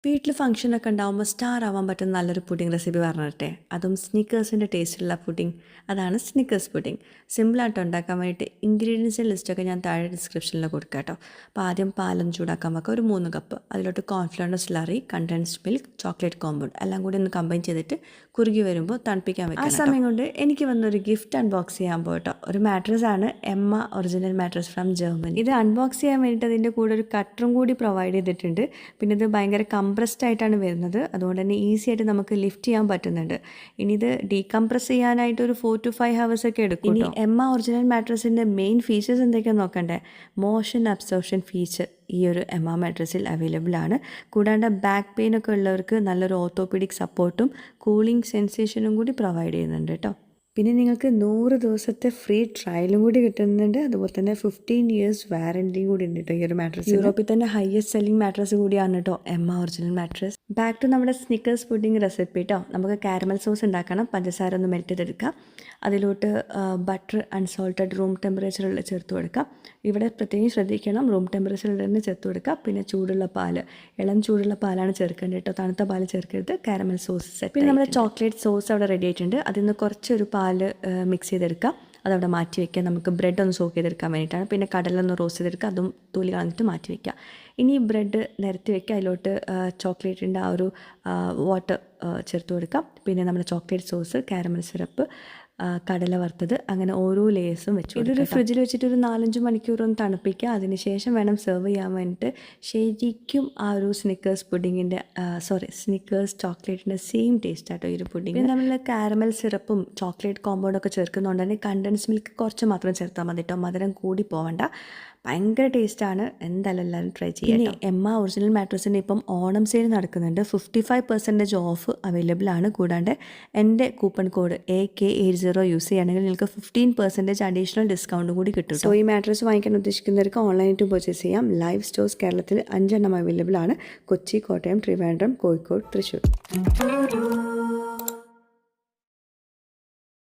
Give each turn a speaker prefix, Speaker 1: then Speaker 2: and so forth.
Speaker 1: വീട്ടിൽ ഫംഗ്ഷനൊക്കെ ഉണ്ടാകുമ്പോൾ സ്റ്റാർ ആവാൻ പറ്റുന്ന നല്ലൊരു പുഡിംഗ് റെസിപ്പി പറഞ്ഞിട്ടെ, അതും സ്നിക്കേഴ്സിൻ്റെ ടേസ്റ്റുള്ള പുഡിംഗ്. അതാണ് സ്നിക്കേഴ്സ് പുഡിംഗ്. സിമ്പിളായിട്ട് ഉണ്ടാക്കാൻ വേണ്ടിയിട്ട് ഇൻഗ്രീഡിയൻസിൻ്റെ ലിസ്റ്റൊക്കെ ഞാൻ താഴെ ഡിസ്ക്രിപ്ഷനിൽ കൊടുക്കാം കേട്ടോ. അപ്പോൾ ആദ്യം പാലൊന്ന് ചൂടാക്കാൻ വെക്കുക, ഒരു 3 കപ്പ്. അതിലോട്ട് കോൺഫ്ലവറിൻ്റെ slurry, condensed milk, chocolate compound എല്ലാം കൂടി ഒന്ന് കമ്പൈൻ ചെയ്തിട്ട് കുറുകി വരുമ്പോൾ തണുപ്പിക്കാൻ വെക്കാം. ആ സമയം കൊണ്ട് എനിക്ക് വന്നൊരു ഗിഫ്റ്റ് അൺബോക്സ് ചെയ്യാൻ പോയിട്ടോ. ഒരു മാട്രസ് ആണ്, Emma original mattress from Germany. ഇത് അൺബോക്സ് ചെയ്യാൻ വേണ്ടിയിട്ട് അതിൻ്റെ കൂടെ ഒരു കട്ടറും കൂടി പ്രൊവൈഡ് ചെയ്തിട്ടുണ്ട്. പിന്നെ ഇത് ഭയങ്കര കംപ്രസ്ഡ് ആയിട്ടാണ് വരുന്നത്, അതുകൊണ്ട് തന്നെ ഈസി ആയിട്ട് നമുക്ക് ലിഫ്റ്റ് ചെയ്യാൻ പറ്റുന്നുണ്ട്. ഇനി ഇത് ഡീകംപ്രസ് ചെയ്യാനായിട്ട് ഒരു 4 to 5 hours ഒക്കെ എടുക്കും. ഇനി എമ്മ ഒറിജിനൽ മാട്രസിൻ്റെ മെയിൻ ഫീച്ചേഴ്സ് എന്തൊക്കെയാണെന്ന് നോക്കണ്ടേ. മോഷൻ അബ്സോർപ്ഷൻ ഫീച്ചർ ഈ ഒരു എമ്മ മാട്രസിൽ അവൈലബിൾ ആണ്. കൂടാണ്ട് ബാക്ക് പെയിൻ ഒക്കെ ഉള്ളവർക്ക് നല്ലൊരു ഓർത്തോപീഡിക് സപ്പോർട്ടും കൂളിംഗ് സെൻസേഷനും കൂടി പ്രൊവൈഡ് ചെയ്യുന്നുണ്ട് കേട്ടോ. പിന്നെ നിങ്ങൾക്ക് 100 ദിവസത്തെ ഫ്രീ ട്രയലും കൂടി കിട്ടുന്നുണ്ട്. അതുപോലെ തന്നെ 15 years വാറൻറ്റിയും കൂടി ഉണ്ട് കേട്ടോ ഈ ഒരു മാട്രസ്. യൂറോപ്പിൽ തന്നെ ഹയസ്റ്റ് സെല്ലിംഗ് മാട്രസ് കൂടിയാണ് കേട്ടോ Emma original mattress. Back to നമ്മുടെ സ്നിക്കേഴ്സ് പുഡിംഗ് റെസിപ്പി കേട്ടോ. നമുക്ക് കാരമൽ സോസ് ഉണ്ടാക്കണം. പഞ്ചസാര ഒന്ന് മെൽറ്റ് ചെയ്തെടുക്കാം. അതിലോട്ട് ബട്ടർ അൺസോൾട്ടഡ് റൂം ടെമ്പറേച്ചറിൽ ചേർത്ത് കൊടുക്കാം. ഇവിടെ പ്രത്യേകം ശ്രദ്ധിക്കണം, റൂം ടെമ്പറേച്ചറിൽ തന്നെ ചേർത്ത് കൊടുക്കാം. പിന്നെ ചൂടുള്ള പാല്, ഇളം ചൂടുള്ള പാലാണ് ചേർക്കേണ്ടത് കേട്ടോ, തണുത്ത പാല് ചേർക്കരുത്. Caramel sauce set. പിന്നെ നമ്മുടെ ചോക്ലേറ്റ് സോസ് അവിടെ റെഡി ആയിട്ടുണ്ട്. അതിൽ നിന്ന് കുറച്ചൊരു പാല് മിക്സ് ചെയ്തെടുക്കാം. അതവിടെ മാറ്റി വയ്ക്കുക. നമുക്ക് ബ്രെഡ് ഒന്ന് സോക്ക് ചെയ്തെടുക്കാൻ വേണ്ടിയിട്ടാണ്. പിന്നെ കടലൊന്ന് റോസ്റ്റ് ചെയ്തെടുക്കുക, അതും തൊലി കളഞ്ഞിട്ട് മാറ്റി വയ്ക്കുക. ഇനി ബ്രെഡ് നിരത്തി വയ്ക്കുക. അതിലോട്ട് ചോക്ലേറ്റിൻ്റെ ആ ഒരു വാട്ടർ ചേർത്ത് കൊടുക്കാം. പിന്നെ നമ്മുടെ ചോക്ലേറ്റ് സോസ്, കാരമൽ സിറപ്പ്, കടല വറുത്തത്, അങ്ങനെ ഓരോ ലേയേഴ്സും വെച്ചു. ഇതൊരു ഫ്രിഡ്ജിൽ വെച്ചിട്ട് ഒരു 4-5 മണിക്കൂറൊന്ന് തണുപ്പിക്കുക. അതിനുശേഷം വേണം സെർവ് ചെയ്യാൻ വേണ്ടിയിട്ട്. ശരിക്കും ആ ഒരു സ്നിക്കേഴ്സ് പുഡിങ്ങിൻ്റെ സ്നിക്കേഴ്സ് ചോക്ലേറ്റിൻ്റെ സെയിം ടേസ്റ്റ് ആട്ടോ ഈ ഒരു പുഡിങ്. പിന്നെ നമ്മൾ കാരമൽ സിറപ്പും ചോക്ലേറ്റ് കോമ്പൗണ്ടൊക്കെ ചേർക്കുന്നതുകൊണ്ട് തന്നെ കണ്ടൻസ് മിൽക്ക് കുറച്ച് മാത്രം ചേർത്താൽ മതി കേട്ടോ, മധുരം കൂടി പോവണ്ട. ഭയങ്കര ടേസ്റ്റാണ്. എന്തായാലും എല്ലാവരും ട്രൈ ചെയ്യാം. ഇനി എമ്മ ഒറിജിനൽ മാട്രസിൻ്റെ ഇപ്പം ഓണം സെയിൽ നടക്കുന്നുണ്ട്. 55% ഓഫ് അവൈലബിൾ ആണ്. കൂടാണ്ട് എൻ്റെ കൂപ്പൺ കോഡ് AK80 യൂസ് ചെയ്യുകയാണെങ്കിൽ നിങ്ങൾക്ക് 15% അഡീഷണൽ ഡിസ്കൗണ്ട് കൂടി കിട്ടും. സോ ഈ മാട്രസ് വാങ്ങിക്കാൻ ഉദ്ദേശിക്കുന്നവർക്ക് ഓൺലൈനായിട്ട് പർച്ചേസ് ചെയ്യാം. ലൈവ് സ്റ്റോഴ്സ് കേരളത്തിൽ 5 അവൈലബിൾ ആണ്. കൊച്ചി, കോട്ടയം, ട്രിവാൻഡ്രം, കോഴിക്കോട്, തൃശ്ശൂർ.